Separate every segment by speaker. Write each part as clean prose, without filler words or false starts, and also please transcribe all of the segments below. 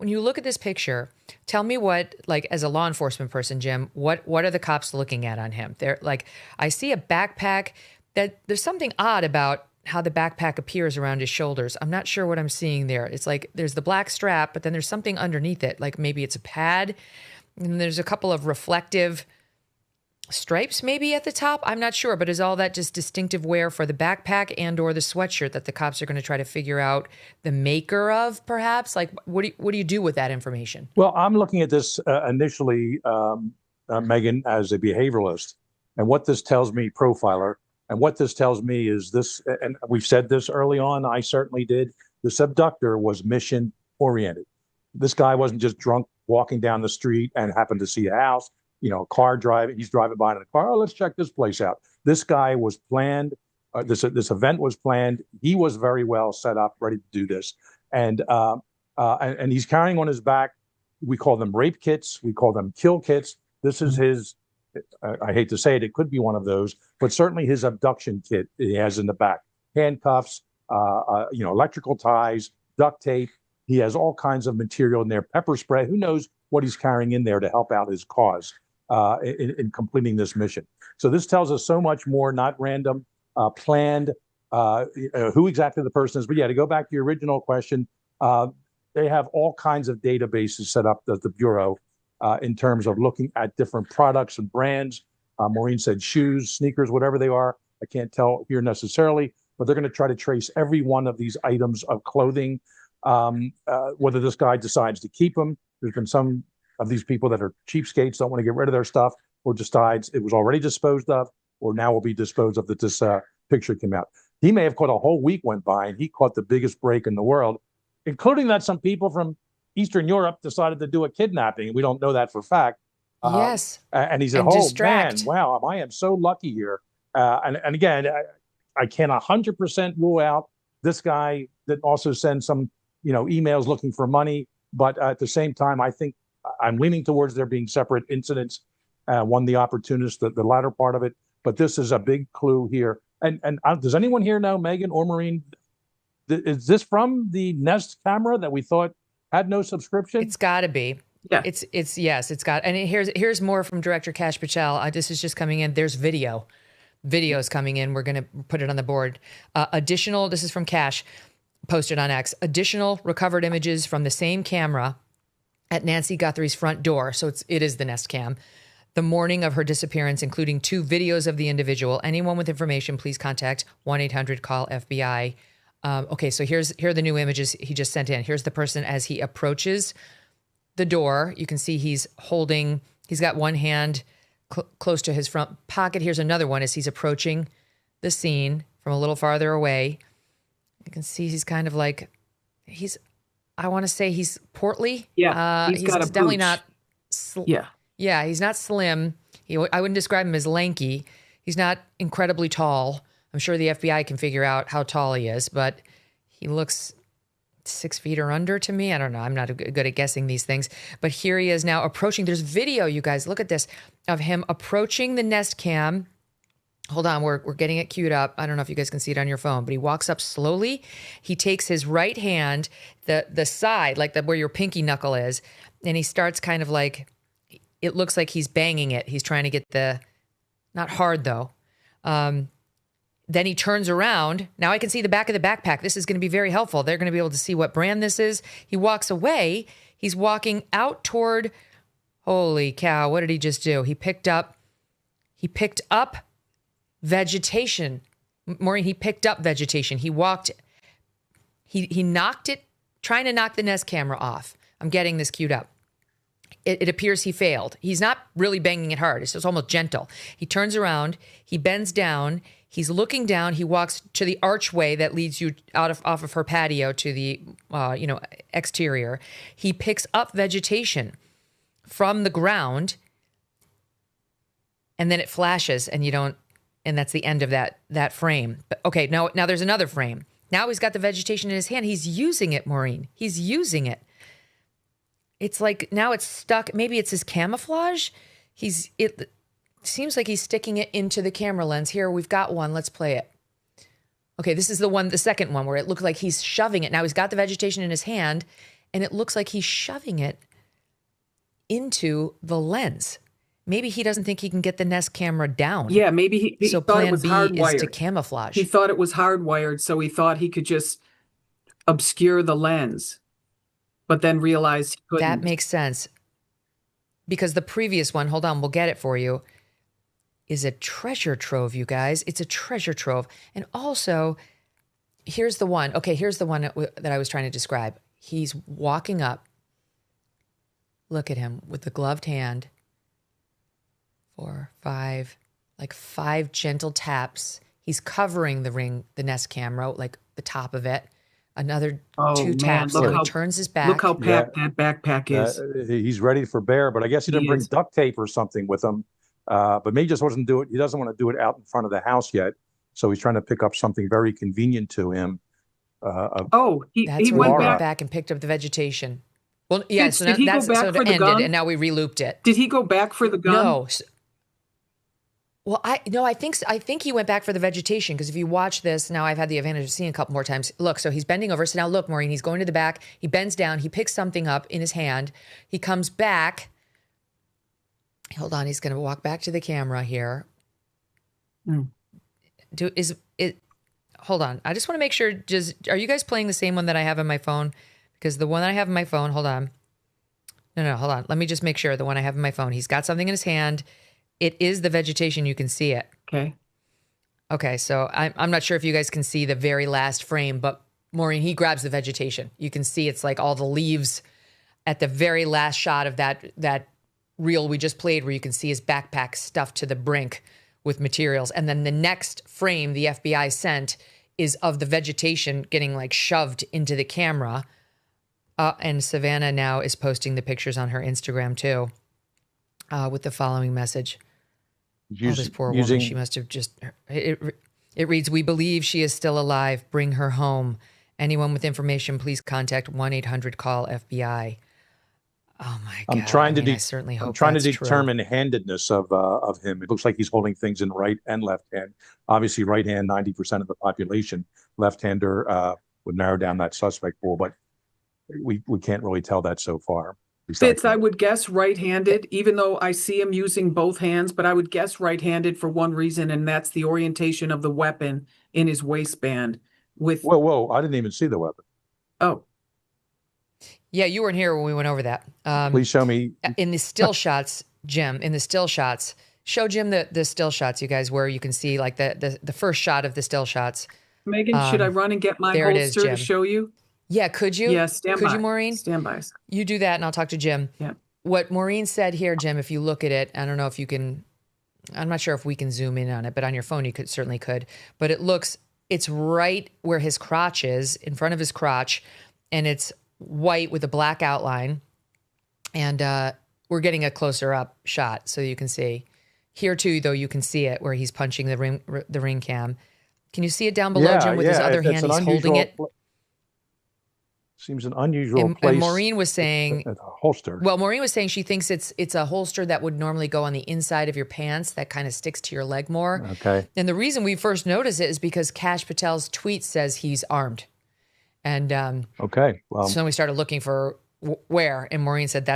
Speaker 1: when you look at this picture, tell me what, like, as a law enforcement person, Jim, what are the cops looking at on him? They're like, I see a backpack that there's something odd about how the backpack appears around his shoulders. I'm not sure what I'm seeing there. It's like there's the black strap, but then there's something underneath it. Like maybe it's a pad, and there's a couple of reflective stripes maybe at the top. I'm not sure, but is all that just distinctive wear for the backpack and or the sweatshirt that the cops are going to try to figure out the maker of, perhaps? Like, what do you do with that information?
Speaker 2: Well, I'm looking at this initially, Megyn, as a behavioralist. And what this tells me, profiler, and what this tells me is this, and we've said this early on, I certainly did, this abductor was mission oriented. This guy wasn't just drunk walking down the street and happened to see a house. A car driving, he's driving by in a car. Oh, let's check this place out. This guy was planned. This event was planned. He was very well set up, ready to do this. And he's carrying on his back, we call them rape kits. We call them kill kits. This is his, I hate to say it, it could be one of those, but certainly his abduction kit he has in the back. Handcuffs, electrical ties, duct tape. He has all kinds of material in there, pepper spray. Who knows what he's carrying in there to help out his cause in completing this mission. So this tells us so much more, not random, planned, who exactly the person is. But yeah, to go back to your original question, they have all kinds of databases set up at the Bureau in terms of looking at different products and brands. Maureen said shoes, sneakers, whatever they are. I can't tell here necessarily, but they're going to try to trace every one of these items of clothing, whether this guy decides to keep them. There's been some of these people that are cheapskates, don't want to get rid of their stuff, or decides it was already disposed of, or now will be disposed of that this picture came out. He may have caught a whole week went by and he caught the biggest break in the world, including that some people from Eastern Europe decided to do a kidnapping. We don't know that for a fact.
Speaker 1: Yes.
Speaker 2: And he said, man, wow, I am so lucky here. And again, I can't 100% rule out this guy that also sends some, emails looking for money. But at the same time, I think I'm leaning towards there being separate incidents. One, the opportunist, the latter part of it. But this is a big clue here. And does anyone here know, Megyn or Maureen, is this from the Nest camera that we thought had no subscription?
Speaker 1: It's got to be.
Speaker 3: Yeah.
Speaker 1: It's got. And here's more from Director Kash Patel. This is just coming in. There's video. Videos coming in. We're going to put it on the board. Additional. This is from Kash, posted on X. Additional recovered images from the same camera at Nancy Guthrie's front door. So it is the Nest cam. The morning of her disappearance, including 2 videos of the individual. Anyone with information, please contact 1-800-CALL-FBI. Okay, so here are the new images he just sent in. Here's the person as he approaches the door. You can see he's got one hand close to his front pocket. Here's another one as he's approaching the scene from a little farther away. You can see he's kind of like, I want to say he's portly.
Speaker 3: Yeah,
Speaker 1: he's got definitely not.
Speaker 3: Yeah,
Speaker 1: he's not slim. I wouldn't describe him as lanky. He's not incredibly tall. I'm sure the FBI can figure out how tall he is, but he looks 6 feet or under to me. I don't know. I'm not good at guessing these things. But here he is now approaching. There's video, you guys. Look at this, of him approaching the Nest cam. Hold on, we're getting it queued up. I don't know if you guys can see it on your phone, but he walks up slowly. He takes his right hand, the side, like where your pinky knuckle is, and he starts kind of like, it looks like he's banging it. He's trying to get not hard though. Then he turns around. Now I can see the back of the backpack. This is going to be very helpful. They're going to be able to see what brand this is. He walks away. He's walking out toward, holy cow, what did he just do? He picked up vegetation. Maureen, he picked up vegetation. He knocked it, trying to knock the Nest camera off. I'm getting this queued up. It appears he failed. He's not really banging it hard. It's just almost gentle. He turns around. He bends down. He's looking down. He walks to the archway that leads you off of her patio to the exterior. He picks up vegetation from the ground, and then it flashes, and that's the end of that frame. But okay, now there's another frame. Now he's got the vegetation in his hand. He's using it, Maureen. He's using it. It's like now it's stuck. Maybe it's his camouflage. It seems like he's sticking it into the camera lens. Here, we've got one. Let's play it. Okay, this is the second one where it looked like he's shoving it. Now he's got the vegetation in his hand, and it looks like he's shoving it into the lens. Maybe he doesn't think he can get the Nest camera down.
Speaker 3: Yeah, maybe he
Speaker 1: so
Speaker 3: thought
Speaker 1: plan
Speaker 3: it was
Speaker 1: B
Speaker 3: hardwired.
Speaker 1: is to camouflage.
Speaker 3: He thought it was hardwired, so he thought he could just obscure the lens, but then realized he couldn't.
Speaker 1: That makes sense. Because the previous one, hold on, we'll get it for you, is a treasure trove, you guys. It's a treasure trove. And also, here's the one. Okay, here's the one that I was trying to describe. He's walking up. Look at him with the gloved hand. 4, 5, like 5 gentle taps. He's covering the Nest camera, like the top of it. Another 2 taps. So he turns his back.
Speaker 3: Look how packed that backpack is.
Speaker 2: He's ready for bear, but I guess he didn't bring duct tape or something with him. But maybe just wasn't do it. He doesn't want to do it out in front of the house yet. So he's trying to pick up something very convenient to him.
Speaker 1: He went back and picked up the vegetation. Well, yeah, so
Speaker 3: did he go back for the gun?
Speaker 1: And now we re-looped it.
Speaker 3: Did he go back for the gun?
Speaker 1: No. Well, I think he went back for the vegetation, because if you watch this, now I've had the advantage of seeing a couple more times. Look, so he's bending over. So now look, Maureen, he's going to the back. He bends down. He picks something up in his hand. He comes back. Hold on. He's going to walk back to the camera here. Hold on. I just want to make sure, are you guys playing the same one that I have on my phone? Because the one that I have on my phone, hold on. No, hold on. Let me just make sure the one I have on my phone. He's got something in his hand. It is the vegetation. You can see it. Okay. So I'm not sure if you guys can see the very last frame, but Maureen, he grabs the vegetation. You can see it's like all the leaves at the very last shot of that reel we just played, where you can see his backpack stuffed to the brink with materials. And then the next frame the FBI sent is of the vegetation getting like shoved into the camera. And Savannah now is posting the pictures on her Instagram too, with the following message. This poor woman, she must have just, it reads, "We believe she is still alive. Bring her home. Anyone with information, please contact 1-800-CALL-FBI. Oh my God. I certainly hope
Speaker 2: I'm trying to
Speaker 1: that's
Speaker 2: determine the handedness of him. It looks like he's holding things in right and left hand. Obviously right hand, 90% of the population. Left-hander would narrow down that suspect pool, but we can't really tell that so far.
Speaker 3: Fitz, I would guess right-handed, even though I see him using both hands, but I would guess right-handed for one reason, and that's the orientation of the weapon in his waistband.
Speaker 2: Whoa, I didn't even see the weapon.
Speaker 3: Oh.
Speaker 1: Yeah, you weren't here when we went over that.
Speaker 2: Please show me.
Speaker 1: In the still shots, Jim, show Jim the still shots, you guys, where you can see like the first shot of the still shots.
Speaker 3: Megan, should I run and get my holster to show you?
Speaker 1: Yeah, could you?
Speaker 3: Yeah, stand by.
Speaker 1: Could you, Maureen?
Speaker 3: Stand by.
Speaker 1: You do that and I'll talk to Jim.
Speaker 3: Yeah.
Speaker 1: What Maureen said here, Jim, if you look at it, I don't know if you can, I'm not sure if we can zoom in on it, but on your phone you certainly could. But it's right where his crotch is, in front of his crotch, and it's white with a black outline. And we're getting a closer up shot so you can see. Here too, though, you can see it where he's punching the ring cam. Can you see it down below, Jim, with his other hand? He's holding it.
Speaker 2: Seems an unusual place.
Speaker 1: And Maureen was saying,
Speaker 2: a holster. Well,
Speaker 1: Maureen was saying she thinks it's a holster that would normally go on the inside of your pants that kind of sticks to your leg more.
Speaker 2: Okay.
Speaker 1: And the reason we first noticed it is because Kash Patel's tweet says he's armed. And
Speaker 2: okay. Well,
Speaker 1: so then we started looking for where, and Maureen said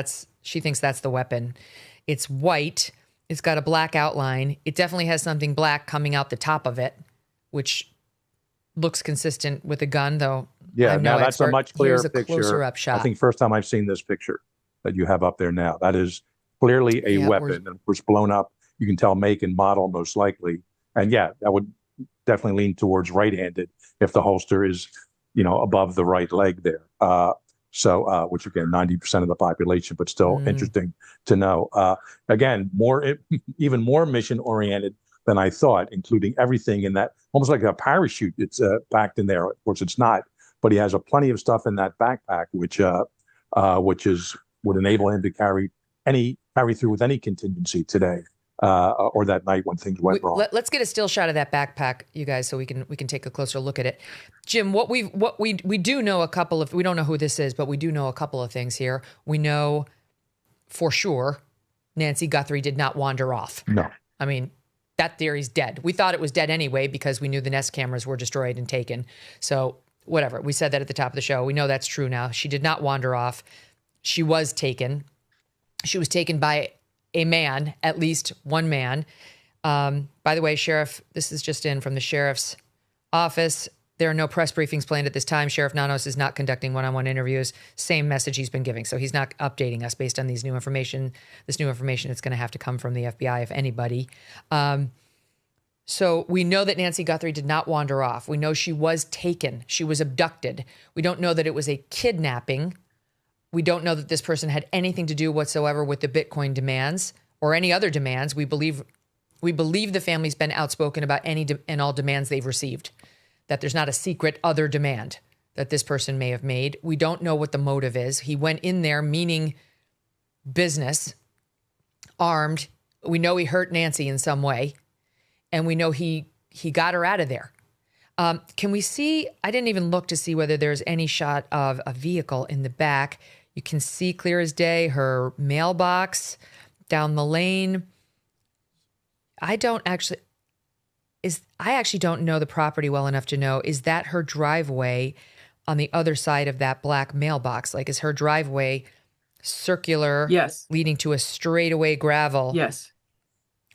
Speaker 1: she thinks that's the weapon. It's white. It's got a black outline. It definitely has something black coming out the top of it, which looks consistent with a gun, though.
Speaker 2: Yeah, now that's a much clearer picture.
Speaker 1: Closer up shot.
Speaker 2: I think first time I've seen this picture that you have up there now. That is clearly a weapon, and of course blown up. You can tell make and model most likely, and yeah, that would definitely lean towards right-handed if the holster is, above the right leg there. Which again, 90% of the population, but still interesting to know. Again, even more mission-oriented than I thought, including everything in that, almost like a parachute. It's packed in there. Of course, it's not, but he has plenty of stuff in that backpack, which would enable him to carry through with any contingency today or that night when things went wrong.
Speaker 1: Let's get a still shot of that backpack, you guys, so we can take a closer look at it. Jim, we do know we don't know who this is, but we do know a couple of things here. We know for sure Nancy Guthrie did not wander off.
Speaker 2: No.
Speaker 1: I mean, that theory's dead. We thought it was dead anyway because we knew the Nest cameras were destroyed and taken. So whatever. We said that at the top of the show. We know that's true now. She did not wander off. She was taken. She was taken by a man, at least one man. By the way, Sheriff, this is just in from the sheriff's office. There are no press briefings planned at this time. Sheriff Nanos is not conducting one-on-one interviews. Same message he's been giving. So he's not updating us based on these new information. This new information is going to have to come from the FBI, if anybody. So we know that Nancy Guthrie did not wander off. We know she was taken. She was abducted. We don't know that it was a kidnapping. We don't know that this person had anything to do whatsoever with the Bitcoin demands or any other demands. We believe the family's been outspoken about any and all demands they've received, that there's not a secret other demand that this person may have made. We don't know what the motive is. He went in there meaning business, armed. We know he hurt Nancy in some way, and we know he got her out of there. Can we see, I didn't even look to see whether there's any shot of a vehicle in the back. You can see clear as day her mailbox down the lane. I actually don't know the property well enough to know, is that her driveway on the other side of that black mailbox? Like, is her driveway circular?
Speaker 3: Yes.
Speaker 1: Leading to a straightaway gravel?
Speaker 3: Yes.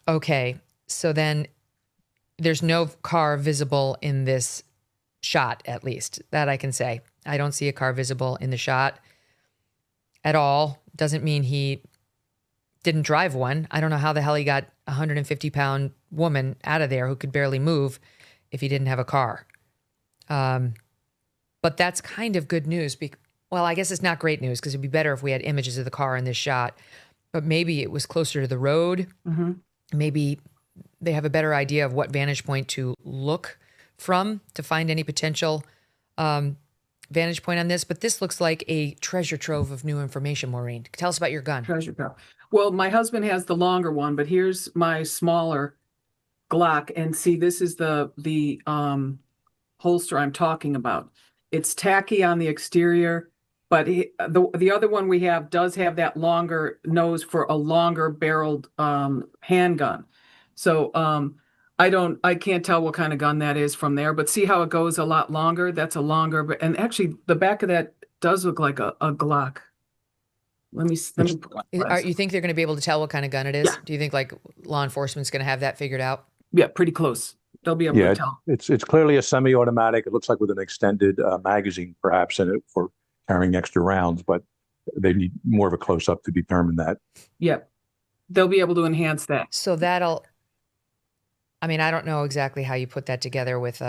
Speaker 1: Okay. So then there's no car visible in this shot, at least. That I can say. I don't see a car visible in the shot at all. Doesn't mean he didn't drive one. I don't know how the hell he got a 150-pound woman out of there who could barely move if he didn't have a car. But that's kind of good news. Well, I guess it's not great news because it'd be better if we had images of the car in this shot. But maybe it was closer to the road. Mm-hmm. Maybe they have a better idea of what vantage point to look from to find any potential vantage point on this. But this looks like a treasure trove of new information, Maureen. Tell us about your gun.
Speaker 3: Treasure trove. Well, my husband has the longer one, but here's my smaller Glock. And see, this is the holster I'm talking about. It's tacky on the exterior, but the other one we have does have that longer nose for a longer barreled handgun. So I can't tell what kind of gun that is from there, but see how it goes a lot longer? That's a longer, and actually the back of that does look like a Glock. Let me
Speaker 1: you think they're going to be able to tell what kind of gun it is?
Speaker 3: Yeah.
Speaker 1: Do you think like law enforcement's going to have that figured out?
Speaker 3: Yeah, pretty close. They'll be able to tell.
Speaker 2: It's clearly a semi-automatic. It looks like with an extended magazine perhaps in it for carrying extra rounds, but they need more of a close-up to determine that.
Speaker 3: Yeah, they'll be able to enhance that.
Speaker 1: So I mean, I don't know exactly how you put that together with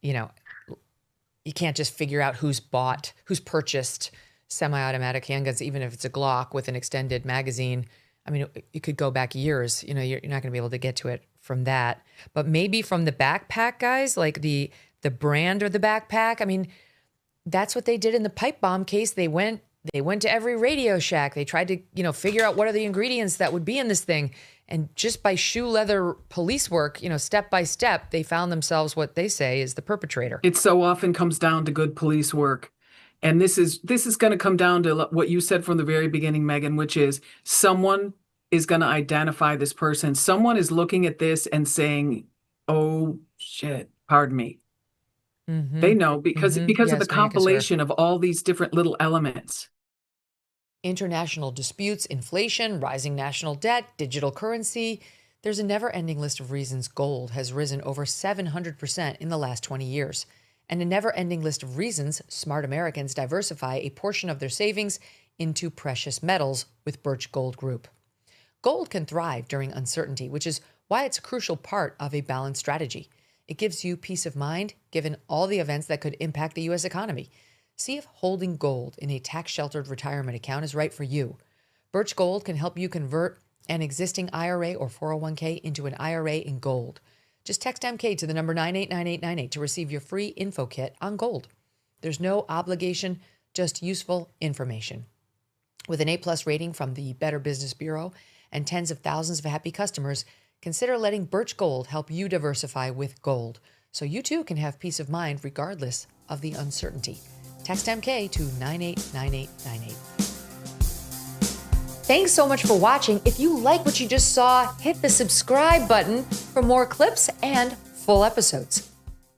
Speaker 1: you can't just figure out who's purchased semi-automatic handguns, even if it's a Glock with an extended magazine. I mean, you could go back years. You're not going to be able to get to it from that. But maybe from the backpack guys, like the brand of the backpack. I mean, that's what they did in the pipe bomb case. They went to every Radio Shack. They tried to, figure out what are the ingredients that would be in this thing. And just by shoe leather police work, step by step, they found themselves what they say is the perpetrator.
Speaker 3: It so often comes down to good police work. And this is going to come down to what you said from the very beginning, Megyn, which is someone is going to identify this person. Someone is looking at this and saying, oh, shit, pardon me. Mm-hmm. They know because of the compilation of all these different little elements.
Speaker 1: International disputes, inflation, rising national debt, digital currency. There's a never-ending list of reasons gold has risen over 700% in the last 20 years. And a never-ending list of reasons smart Americans diversify a portion of their savings into precious metals with Birch Gold Group. Gold can thrive during uncertainty, which is why it's a crucial part of a balanced strategy. It gives you peace of mind, given all the events that could impact the U.S. economy. See if holding gold in a tax-sheltered retirement account is right for you. Birch Gold can help you convert an existing IRA or 401k into an IRA in gold. Just text MK to the number 989898 to receive your free info kit on gold. There's no obligation, just useful information. With an A+ rating from the Better Business Bureau and tens of thousands of happy customers, consider letting Birch Gold help you diversify with gold, so you too can have peace of mind regardless of the uncertainty. Text MK to 989898. Thanks so much for watching. If you like what you just saw, hit the subscribe button for more clips and full episodes.